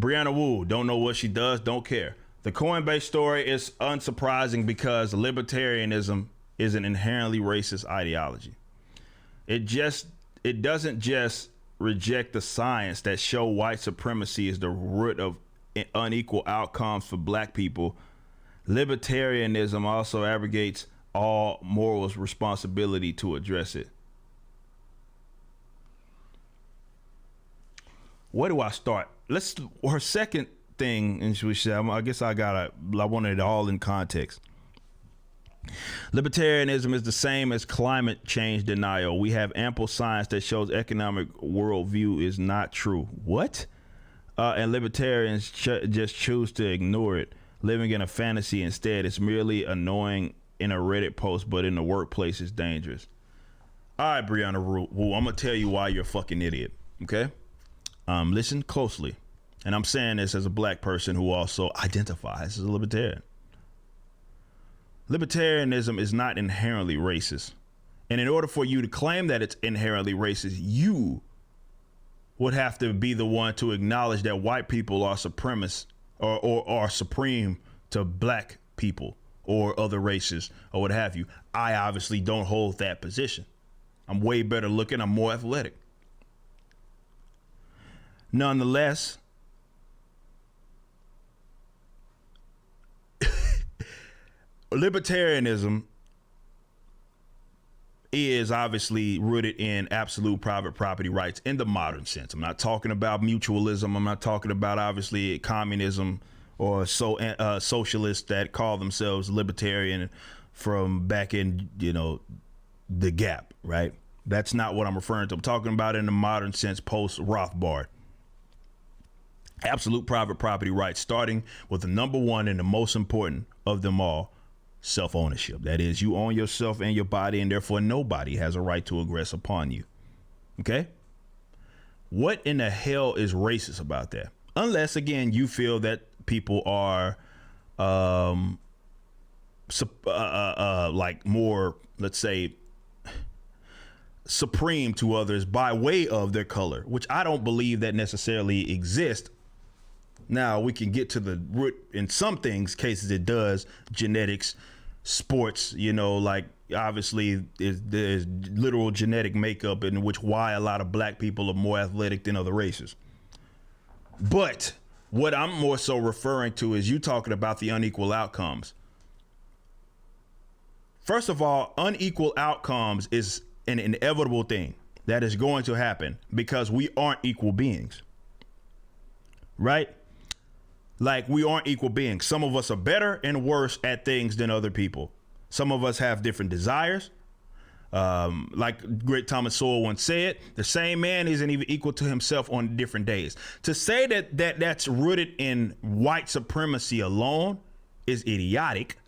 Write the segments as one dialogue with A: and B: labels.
A: Brianna Wu, don't know what she does, don't care. The Coinbase story is unsurprising because libertarianism is an inherently racist ideology. It doesn't just reject the science that show white supremacy is the root of unequal outcomes for black people. Libertarianism also abrogates all moral responsibility to address it. Where do I start? Her second thing, and she said, I guess I wanted it all in context. Libertarianism is the same as climate change denial. We have ample science that shows economic worldview is not true. What? And libertarians just choose to ignore it, living in a fantasy instead. It's merely annoying in a Reddit post, but in the workplace it's dangerous. All right, Brianna Wu, I'm gonna tell you why you're a fucking idiot, okay? Listen closely. And I'm saying this as a black person who also identifies as a libertarian. Libertarianism is not inherently racist. And in order for you to claim that it's inherently racist, you would have to be the one to acknowledge that white people are supremacist or are supreme to black people or other races or what have you. I obviously don't hold that position. I'm way better looking. I'm more athletic. Nonetheless, libertarianism is obviously rooted in absolute private property rights in the modern sense. I'm not talking about mutualism. I'm not talking about obviously communism or socialists that call themselves libertarian from back in, the Gap, right? That's not what I'm referring to. I'm talking about in the modern sense post Rothbard. Absolute private property rights, starting with the number one and the most important of them all, self-ownership. That is, you own yourself and your body, and therefore nobody has a right to aggress upon you. Okay? What in the hell is racist about that? Unless, again, you feel that people are like more, let's say, supreme to others by way of their color, which I don't believe that necessarily exists. Now, we can get to the root in some cases it does, genetics, sports, like obviously there's literal genetic makeup in which why a lot of black people are more athletic than other races. But what I'm more so referring to is you talking about the unequal outcomes. First of all, unequal outcomes is an inevitable thing that is going to happen because we aren't equal beings, right? Like, we aren't equal beings. Some of us are better and worse at things than other people. Some of us have different desires. Like great Thomas Sowell once said, the same man isn't even equal to himself on different days. To say that's rooted in white supremacy alone is idiotic,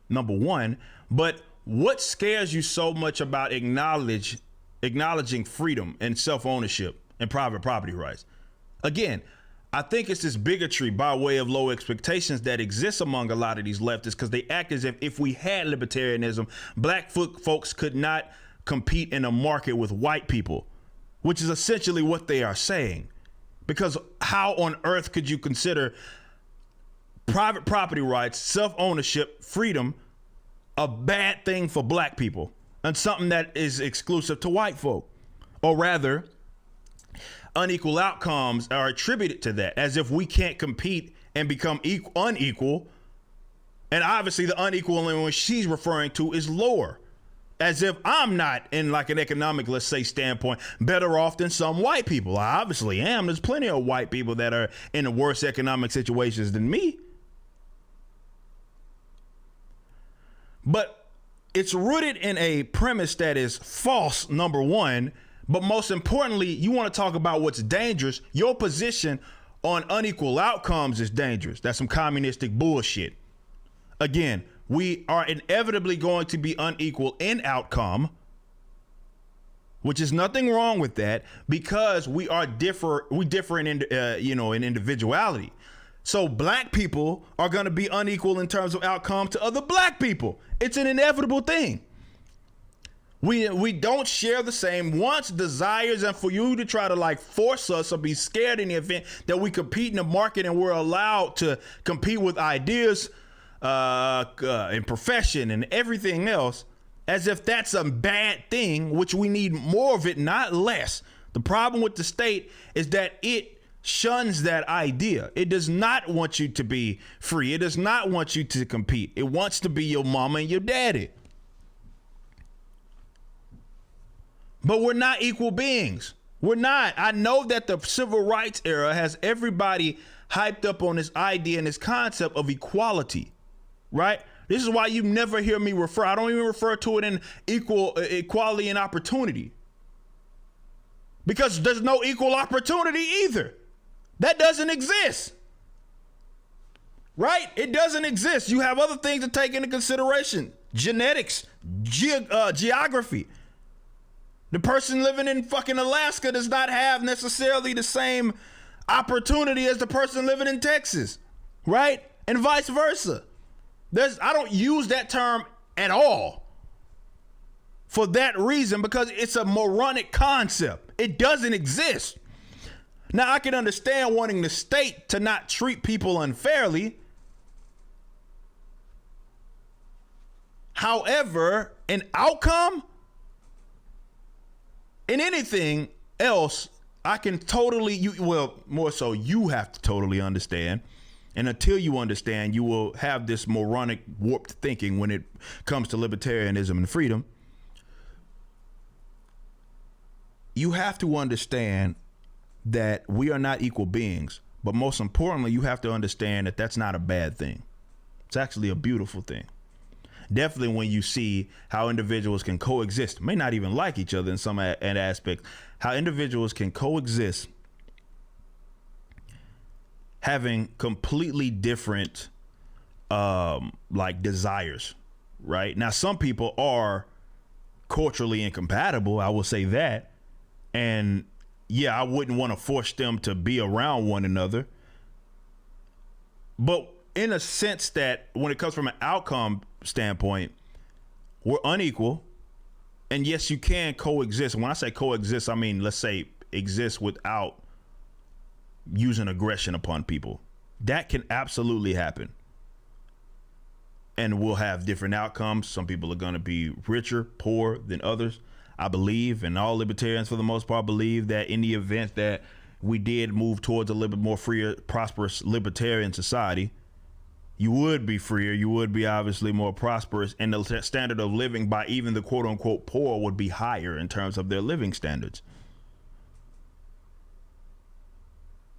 A: number one. But what scares you so much about acknowledging freedom and self-ownership and private property rights? Again, I think it's this bigotry by way of low expectations that exists among a lot of these leftists because they act as if we had libertarianism, black folks could not compete in a market with white people, which is essentially what they are saying. Because how on earth could you consider private property rights, self-ownership, freedom a bad thing for black people and something that is exclusive to white folk? Or rather, unequal outcomes are attributed to that, as if we can't compete and become unequal. And obviously the unequal in which she's referring to is lower, as if I'm not, in like an economic, let's say, standpoint, better off than some white people. I obviously am. There's plenty of white people that are in worse economic situations than me. But it's rooted in a premise that is false, number one. But most importantly, you want to talk about what's dangerous. Your position on unequal outcomes is dangerous. That's some communistic bullshit. Again, we are inevitably going to be unequal in outcome, which is nothing wrong with that because we differ in individuality. So black people are going to be unequal in terms of outcome to other black people. It's an inevitable thing. We don't share the same wants, desires, and for you to try to like force us or be scared in the event that we compete in the market and we're allowed to compete with ideas and profession and everything else, as if that's a bad thing, which we need more of it, not less. The problem with the state is that it shuns that idea. It does not want you to be free. It does not want you to compete. It wants to be your mama and your daddy. But we're not equal beings. We're not. I know that the civil rights era has everybody hyped up on this idea and this concept of equality, right? This is why you never hear me refer. I don't even refer to it in equality and opportunity, because there's no equal opportunity either. That doesn't exist, right? It doesn't exist. You have other things to take into consideration: genetics, geography. The person living in fucking Alaska does not have necessarily the same opportunity as the person living in Texas, right? And vice versa. I don't use that term at all for that reason, because it's a moronic concept. It doesn't exist. Now, I can understand wanting the state to not treat people unfairly. However, an outcome in anything else, I can totally, more so you have to totally understand. And until you understand, you will have this moronic warped thinking when it comes to libertarianism and freedom. You have to understand that we are not equal beings. But most importantly, you have to understand that that's not a bad thing. It's actually a beautiful thing. Definitely when you see how individuals can coexist, may not even like each other in some aspect, how individuals can coexist having completely different like desires, right? Now, some people are culturally incompatible, I will say that. And yeah, I wouldn't want to force them to be around one another. But in a sense that when it comes from an outcome standpoint, we're unequal. And yes, you can coexist. When I say coexist, I mean, let's say exist without using aggression upon people. That can absolutely happen. And we'll have different outcomes. Some people are going to be richer, poorer than others. I believe, and all libertarians for the most part believe, that in the event that we did move towards a little bit more freer, prosperous libertarian society, you would be freer, you would be obviously more prosperous, and the standard of living by even the quote unquote poor would be higher in terms of their living standards.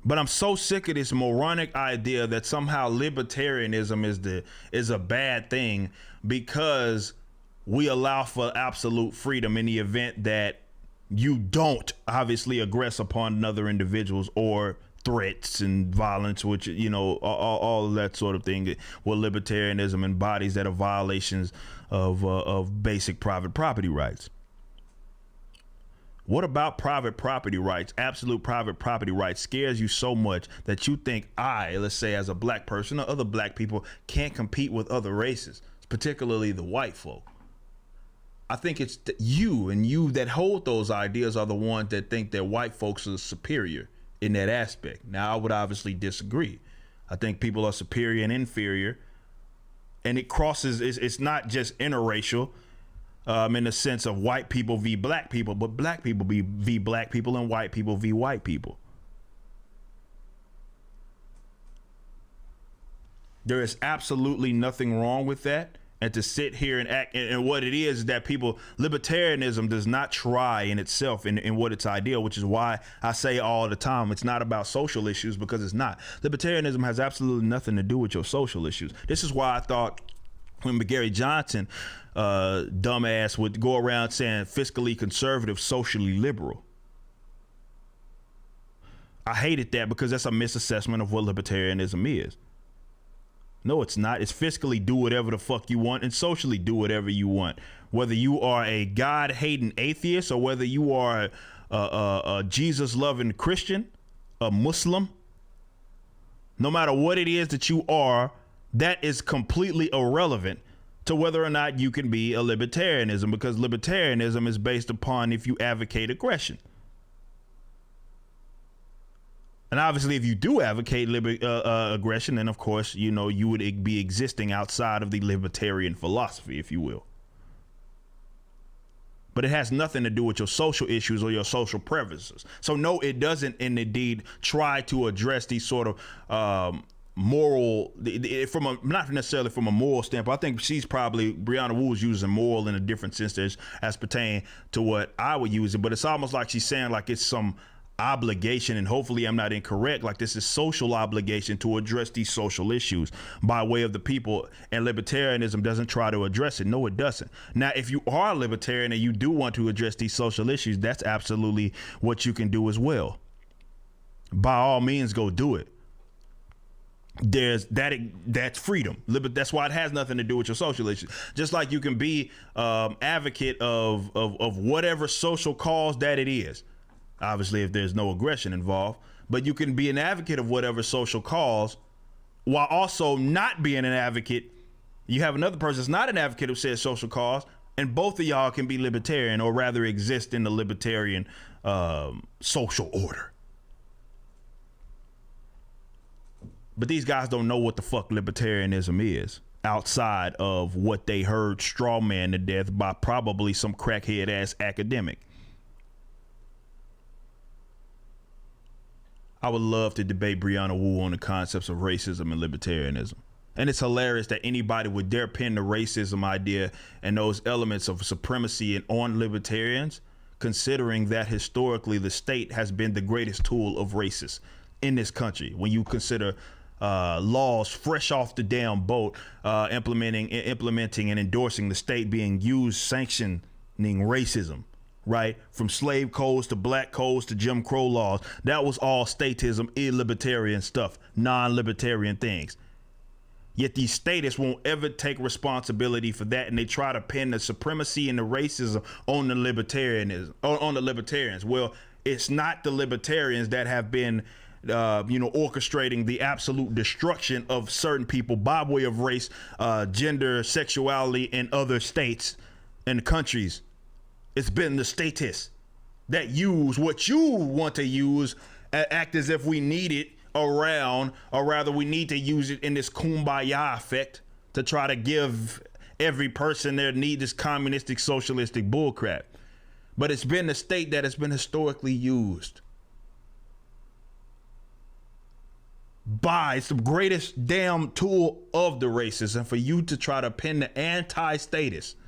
A: But I'm so sick of this moronic idea that somehow libertarianism is a bad thing because we allow for absolute freedom in the event that you don't obviously aggress upon other individuals or threats and violence, which, you know, all of that sort of thing, what libertarianism embodies that are violations of basic private property rights. What about private property rights? Absolute private property rights scares you so much that you think let's say as a black person or other black people, can't compete with other races, particularly the white folk. I think it's you that hold those ideas are the ones that think that white folks are superior in that aspect. Now, I would obviously disagree. I think people are superior and inferior, and it crosses, it's not just interracial in the sense of white people v black people, but black people v black people and white people v white people. There is absolutely nothing wrong with that. And to sit here and act, and what it is that libertarianism does not try in itself in what its ideal, which is why I say all the time, it's not about social issues, because it's not. Libertarianism has absolutely nothing to do with your social issues. This is why I thought when Gary Johnson, dumbass, would go around saying fiscally conservative, socially liberal. I hated that because that's a misassessment of what libertarianism is. No, it's not. It's fiscally do whatever the fuck you want and socially do whatever you want. Whether you are a God-hating atheist or whether you are a Jesus-loving Christian, a Muslim, no matter what it is that you are, that is completely irrelevant to whether or not you can be a libertarianism, because libertarianism is based upon if you advocate aggression. And obviously, if you do advocate aggression, then of course, you know, you would be existing outside of the libertarian philosophy, if you will. But it has nothing to do with your social issues or your social preferences. So no, it doesn't indeed try to address these sort of moral, from a, not necessarily from a moral standpoint. I think Brianna Wu is using moral in a different sense as pertain to what I would use it. But it's almost like she's saying like it's some obligation, and hopefully I'm not incorrect, like this is social obligation to address these social issues by way of the people, and libertarianism doesn't try to address it. No, it doesn't. Now, if you are a libertarian and you do want to address these social issues, that's absolutely what you can do as well. By all means, go do it. That's freedom. That's why it has nothing to do with your social issues. Just like you can be advocate of whatever social cause that it is. Obviously, if there's no aggression involved, but you can be an advocate of whatever social cause while also not being an advocate. You have another person that's not an advocate who says social cause, and both of y'all can be libertarian, or rather exist in the libertarian social order. But these guys don't know what the fuck libertarianism is outside of what they heard straw man to death by probably some crackhead ass academic. I would love to debate Brianna Wu on the concepts of racism and libertarianism. And it's hilarious that anybody would dare pin the racism idea and those elements of supremacy on libertarians, considering that historically the state has been the greatest tool of racists in this country. When you consider laws fresh off the damn boat, implementing and endorsing the state being used, sanctioning racism. Right, from slave codes to black codes to Jim Crow laws, that was all statism, illibertarian stuff, non-libertarian things. Yet these statists won't ever take responsibility for that, and they try to pin the supremacy and the racism on the libertarians. Well, it's not the libertarians that have been orchestrating the absolute destruction of certain people by way of race, gender, sexuality in other states and countries. It's been the statists that use what you want to use, act as if we need it around, or rather we need to use it in this kumbaya effect to try to give every person their need, this communistic, socialistic bullcrap. But it's been the state that has been historically used. It's the greatest damn tool of the racists, and for you to try to pin the anti-statist,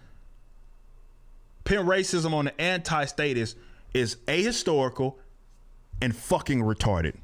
A: pin racism on the anti-statist is ahistorical and fucking retarded.